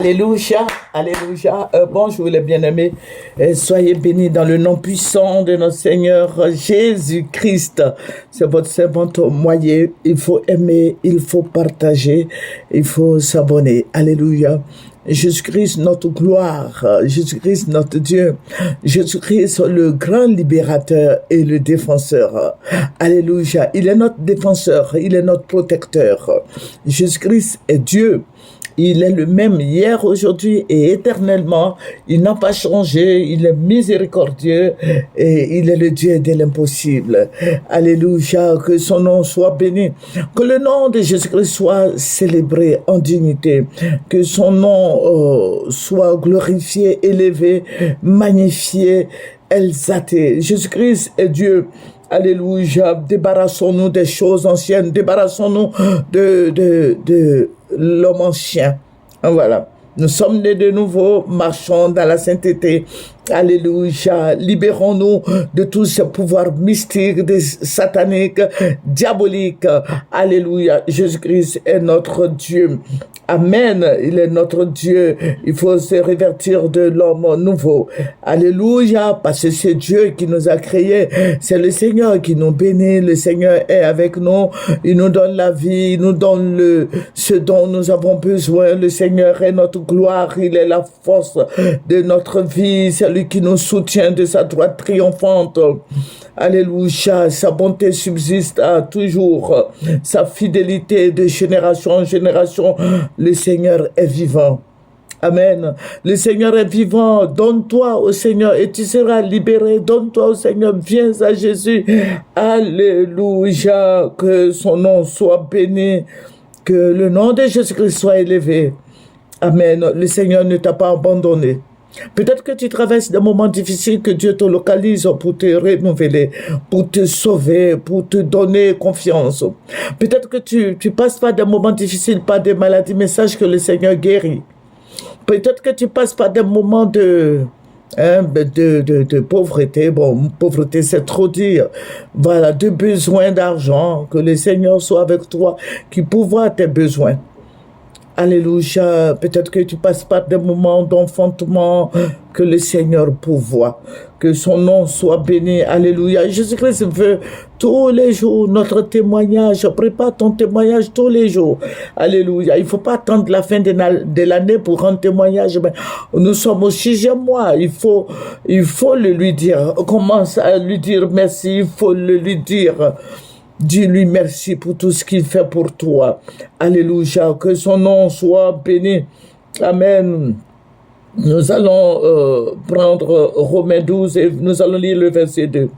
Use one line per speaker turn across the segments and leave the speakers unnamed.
Alléluia, Alléluia. Bonjour les bien-aimés. Soyez bénis dans le nom puissant de notre Seigneur Jésus-Christ. C'est votre servante Moyer. Il faut aimer, il faut partager, il faut s'abonner. Alléluia. Jésus-Christ, notre gloire, Jésus-Christ, notre Dieu, Jésus-Christ, le grand libérateur et le défenseur. Alléluia. Il est notre défenseur, il est notre protecteur. Jésus-Christ est Dieu. Il est le même hier, aujourd'hui et éternellement. Il n'a pas changé. Il est miséricordieux et il est le Dieu de l'impossible. Alléluia. Que son nom soit béni. Que le nom de Jésus-Christ soit célébré en dignité. Que son nom soit glorifié, élevé, magnifié, exalté. Jésus-Christ est Dieu. Alléluia. Débarrassons-nous des choses anciennes. Débarrassons-nous de l'homme ancien. Voilà. Nous sommes nés de nouveau, marchons dans la sainteté. Alléluia. Libérons-nous de tous ces pouvoirs mystiques, sataniques, diaboliques. Alléluia. Jésus-Christ est notre Dieu. Amen. Il est notre Dieu. Il faut se révertir de l'homme nouveau. Alléluia. Parce que c'est Dieu qui nous a créés. C'est le Seigneur qui nous bénit. Le Seigneur est avec nous. Il nous donne la vie. Il nous donne ce dont nous avons besoin. Le Seigneur est notre gloire. Il est la force de notre vie. C'est lui qui nous soutient de sa droite triomphante. Alléluia. Sa bonté subsiste à toujours. Sa fidélité de génération en génération. Le Seigneur est vivant. Amen. Le Seigneur est vivant. Donne-toi au Seigneur et tu seras libéré. Donne-toi au Seigneur. Viens à Jésus. Alléluia. Que son nom soit béni. Que le nom de Jésus-Christ soit élevé. Amen. Le Seigneur ne t'a pas abandonné. Peut-être que tu traverses des moments difficiles, que Dieu te localise pour te renouveler, pour te sauver, pour te donner confiance. Peut-être que tu passes par des moments difficiles, par des maladies, mais sache que le Seigneur guérit. Peut-être que tu passes par des moments de pauvreté. Bon, pauvreté, c'est trop dire. Voilà, de besoin d'argent, que le Seigneur soit avec toi, qui pourvoit tes besoins. Alléluia. Peut-être que tu passes par des moments d'enfantement, que le Seigneur pourvoit. Que son nom soit béni. Alléluia. Jésus-Christ veut tous les jours notre témoignage. Prépare ton témoignage tous les jours. Alléluia. Il ne faut pas attendre la fin de l'année pour rendre témoignage. Mais nous sommes au 6e mois. Il faut le lui dire. Commence à lui dire merci. Il faut le lui dire. Dis-lui merci pour tout ce qu'il fait pour toi. Alléluia. Que son nom soit béni. Amen. Nous allons prendre Romains 12 et nous allons lire le verset 2.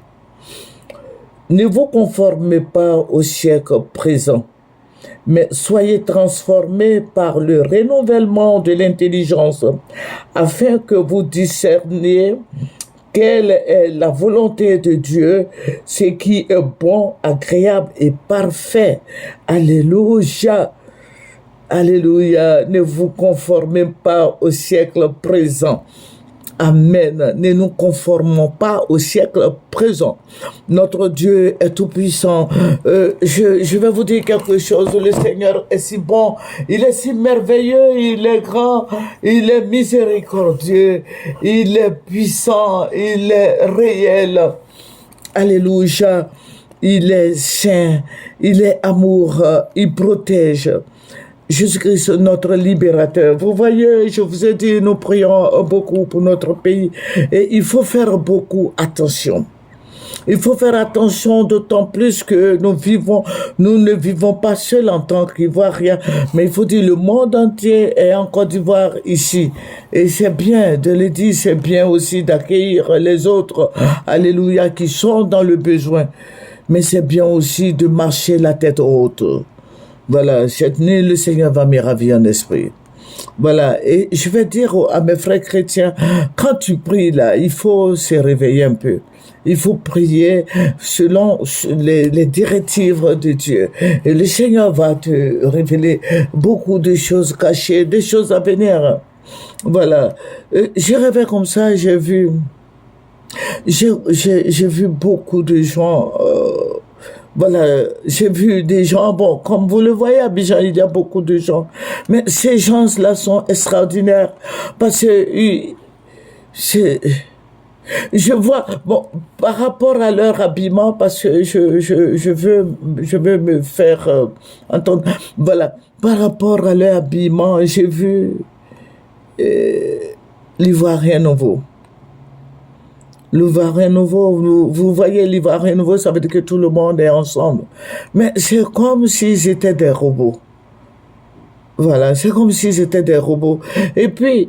Ne vous conformez pas au siècle présent, mais soyez transformés par le renouvellement de l'intelligence, afin que vous discerniez quelle est la volonté de Dieu, ce qui est bon, agréable et parfait. Alléluia. Alléluia. Ne vous conformez pas au siècle présent. Amen. Ne nous conformons pas au siècle présent. Notre Dieu est tout puissant. Je vais vous dire quelque chose. Le Seigneur est si bon. Il est si merveilleux. Il est grand. Il est miséricordieux. Il est puissant. Il est réel. Alléluia. Il est saint. Il est amour. Il protège. Jésus-Christ, notre libérateur. Vous voyez, je vous ai dit, nous prions beaucoup pour notre pays et il faut faire beaucoup attention. Il faut faire attention d'autant plus que nous ne vivons pas seuls en tant qu'Ivoiriens, mais il faut dire le monde entier est en Côte d'Ivoire ici. Et c'est bien de le dire, c'est bien aussi d'accueillir les autres, alléluia, qui sont dans le besoin. Mais c'est bien aussi de marcher la tête haute. Voilà, cette nuit, le Seigneur va me ravir en esprit. Voilà, et je vais dire à mes frères chrétiens, quand tu pries là, il faut se réveiller un peu. Il faut prier selon les directives de Dieu. Et le Seigneur va te révéler beaucoup de choses cachées, des choses à venir. Voilà, j'ai rêvé comme ça, j'ai vu beaucoup de gens... Voilà, j'ai vu des gens, bon, comme vous le voyez à Abidjan, il y a beaucoup de gens, mais ces gens-là sont extraordinaires parce que c'est, je vois, bon, par rapport à leur habillement, parce que je veux me faire entendre, voilà, par rapport à leur habillement, j'ai vu l'Ivoirien nouveau. L'Ivoirien nouveau, vous voyez l'Ivoirien nouveau, ça veut dire que tout le monde est ensemble. Mais c'est comme s'ils étaient des robots. Voilà, c'est comme s'ils étaient des robots. Et puis,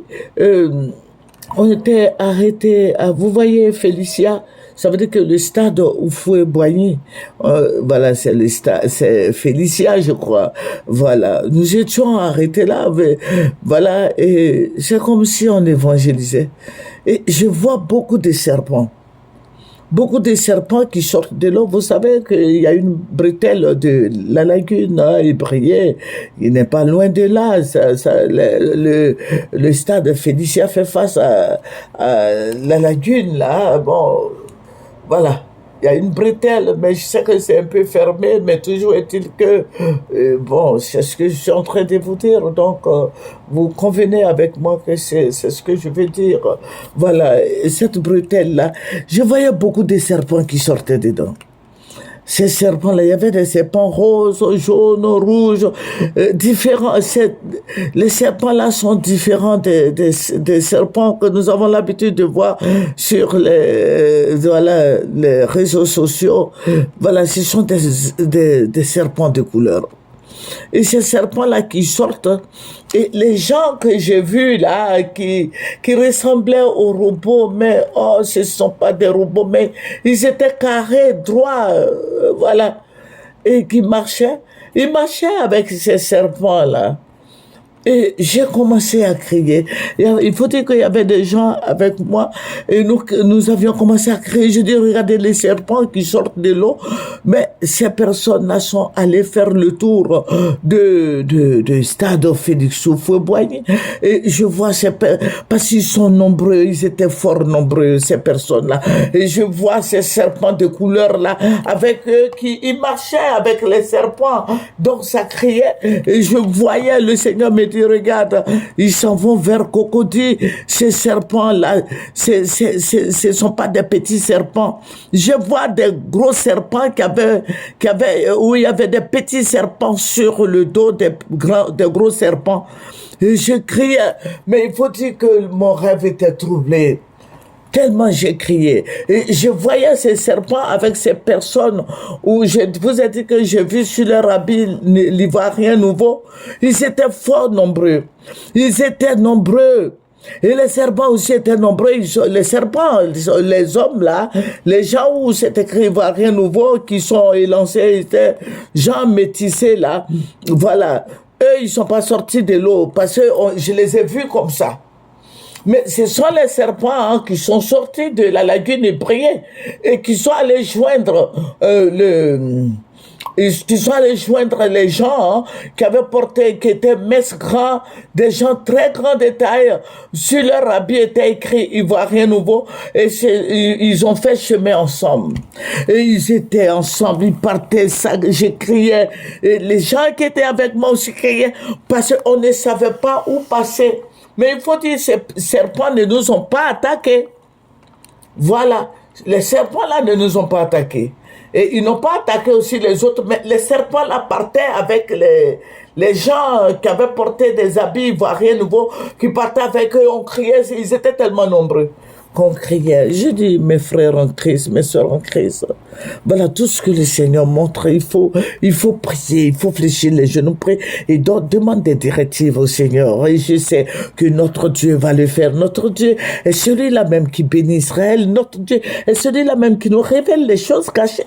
on était arrêtés à, vous voyez Félicia, ça veut dire que le stade Houphouët-Boigny, voilà, c'est le stade, c'est Félicia, je crois. Voilà, nous étions arrêtés là, mais, voilà, et c'est comme si on évangélisait. Et je vois beaucoup de serpents. Beaucoup de serpents qui sortent de l'eau. Vous savez qu'il y a une bretelle de la lagune, hein, il brillait. Il n'est pas loin de là. Le stade Félicia fait face à la lagune, là. Bon, voilà. Il y a une bretelle, mais je sais que c'est un peu fermé, mais toujours est-il que, bon, c'est ce que je suis en train de vous dire, donc vous convenez avec moi que c'est ce que je veux dire. Voilà, et cette bretelle-là, je voyais beaucoup de serpents qui sortaient dedans. Ces serpents-là, il y avait des serpents roses, jaunes, rouges, différents. Les serpents-là sont différents des serpents que nous avons l'habitude de voir sur voilà, les réseaux sociaux. Voilà, ce sont des serpents de couleur. Et ces serpents-là qui sortent, et les gens que j'ai vus là, qui ressemblaient aux robots, mais oh, ce ne sont pas des robots, mais ils étaient carrés, droits, voilà, et qui marchaient. Ils marchaient avec ces serpents-là. Et j'ai commencé à crier. Il faut dire qu'il y avait des gens avec moi et nous avions commencé à crier. Je dis, regardez les serpents qui sortent de l'eau. Mais ces personnes-là sont allées faire le tour de stade Félix Houphouët-Boigny. Et je vois parce qu'ils sont nombreux, ils étaient fort nombreux, ces personnes-là. Et je vois ces serpents de couleur-là avec eux ils marchaient avec les serpents. Donc ça criait. Et je voyais le Seigneur me dit, regarde, ils s'en vont vers Cocody, ces serpents-là, ce sont pas des petits serpents. Je vois des gros serpents où il y avait des petits serpents sur le dos des gros serpents. Et je criais, mais il faut dire que mon rêve était troublé. Tellement j'ai crié. Et je voyais ces serpents avec ces personnes où je vous ai dit que j'ai vu sur leur habit l'Ivoirien nouveau. Ils étaient fort nombreux. Ils étaient nombreux. Et les serpents aussi étaient nombreux. Les serpents, les hommes là, les gens où c'est écrit Ivoirien nouveau qui sont élancés, étaient gens métissés là. Voilà. Eux, ils sont pas sortis de l'eau parce que je les ai vus comme ça. Mais ce sont les serpents qui sont sortis de la lagune et brillaient et qui sont allés joindre qui sont allés joindre les gens qui avaient porté, qui étaient messes grands, des gens très grands de taille. Sur leur habit était écrit Ivoirien nouveau et ils ont fait chemin ensemble. Et ils étaient ensemble, ils partaient, ça, je criais. Et les gens qui étaient avec moi aussi criaient parce qu'on ne savait pas où passer. Mais il faut dire, ces serpents ne nous ont pas attaqués. Voilà, les serpents-là ne nous ont pas attaqués. Et ils n'ont pas attaqué aussi les autres, mais les serpents-là partaient avec les gens qui avaient porté des habits ivoiriens nouveaux, qui partaient avec eux, on criait, ils étaient tellement nombreux qu'on criait. Je dis, mes frères en Christ, mes soeurs en Christ, voilà tout ce que le Seigneur montre. Il faut prier, il faut fléchir les genoux, prier et donc demande des directives au Seigneur. Et je sais que notre Dieu va le faire. Notre Dieu est celui-là même qui bénit Israël. Notre Dieu est celui-là même qui nous révèle les choses cachées.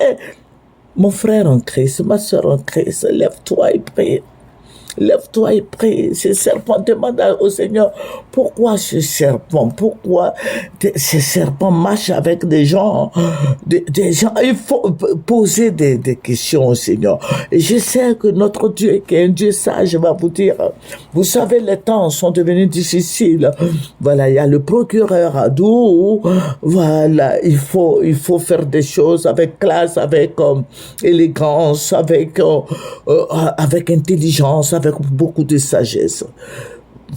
Mon frère en Christ, ma soeur en Christ, lève-toi et prie. Lève-toi et prie. Ce serpent demande au Seigneur, pourquoi ce serpent? Pourquoi ces serpents marchent avec des gens? Des gens, il faut poser des questions au Seigneur. Et je sais que notre Dieu, qui est un Dieu sage, va vous dire, vous savez, les temps sont devenus difficiles. Voilà, il y a le procureur Adou. Voilà, il faut faire des choses avec classe, avec élégance, avec intelligence, avec beaucoup de sagesse.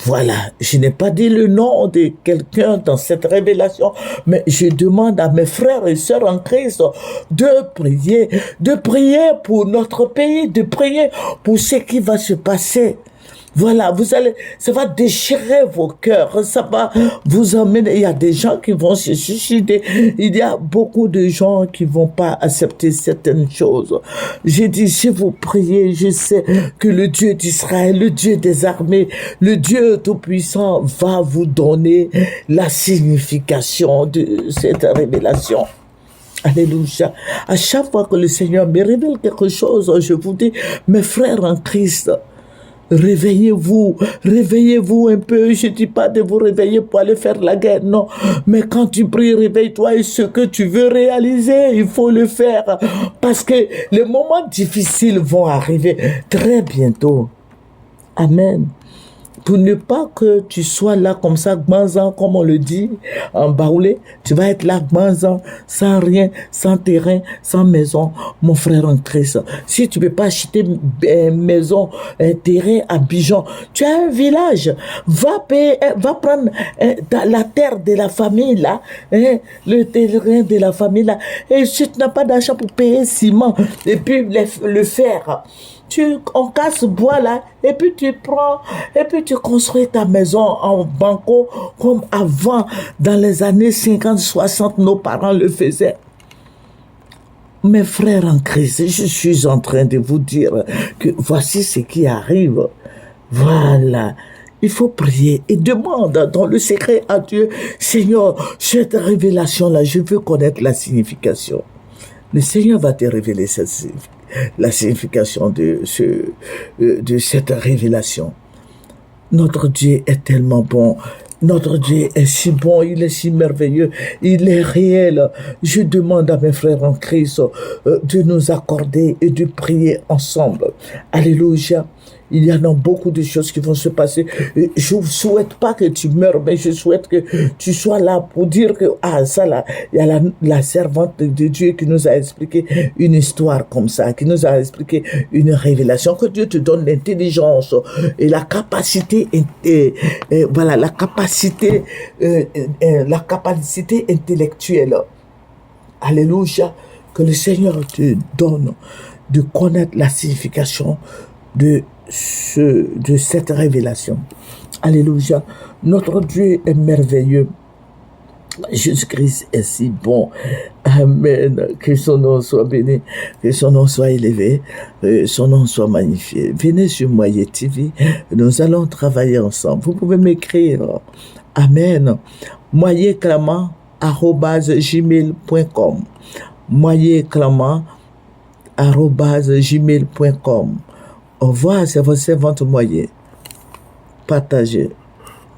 Voilà, je n'ai pas dit le nom de quelqu'un dans cette révélation, mais je demande à mes frères et sœurs en Christ de prier pour notre pays, de prier pour ce qui va se passer. Voilà, ça va déchirer vos cœurs, ça va vous emmener. Il y a des gens qui vont se suicider. Il y a beaucoup de gens qui vont pas accepter certaines choses. J'ai dit, si vous priez, je sais que le Dieu d'Israël, le Dieu des armées, le Dieu Tout-Puissant va vous donner la signification de cette révélation. Alléluia. À chaque fois que le Seigneur me révèle quelque chose, je vous dis, mes frères en Christ, réveillez-vous un peu. Je ne dis pas de vous réveiller pour aller faire la guerre, non. Mais quand tu pries, réveille-toi et ce que tu veux réaliser, il faut le faire. Parce que les moments difficiles vont arriver très bientôt. Amen. Pour ne pas que tu sois là comme ça, gmanzan, comme on le dit en baoulé, tu vas être là, gmanzan, sans rien, sans terrain, sans maison, mon frère en Christ. Si tu ne peux pas acheter une maison, un terrain à Bijon, tu as un village, va prendre la terre de la famille là, le terrain de la famille là, et si tu n'as pas d'argent pour payer ciment, et puis le fer, on casse bois là, et puis tu prends, et puis tu construis ta maison en banco, comme avant, dans les années 50, 60, nos parents le faisaient. Mes frères en Christ, je suis en train de vous dire que voici ce qui arrive. Voilà. Il faut prier et demande dans le secret à Dieu, Seigneur, cette révélation-là, je veux connaître la signification. Le Seigneur va te révéler la signification de cette révélation. Notre Dieu est tellement bon. Notre Dieu est si bon, il est si merveilleux, il est réel. Je demande à mes frères en Christ de nous accorder et de prier ensemble. Alléluia. Il y en a beaucoup de choses qui vont se passer. Je ne souhaite pas que tu meurs, mais je souhaite que tu sois là pour dire que, ça là, il y a la servante de Dieu qui nous a expliqué une histoire comme ça, qui nous a expliqué une révélation, que Dieu te donne l'intelligence et la capacité, voilà, la capacité intellectuelle. Alléluia. Que le Seigneur te donne de connaître la signification de cette révélation. Alléluia. Notre Dieu est merveilleux. Jésus-Christ est si bon. Amen. Que son nom soit béni, que son nom soit élevé, que son nom soit magnifié. Venez sur Moyer TV, nous allons travailler ensemble. Vous pouvez m'écrire. Amen. moyerclamant@gmail.com moyerclamant@gmail.com. Au revoir, c'est votre servante Moyer. Partagez.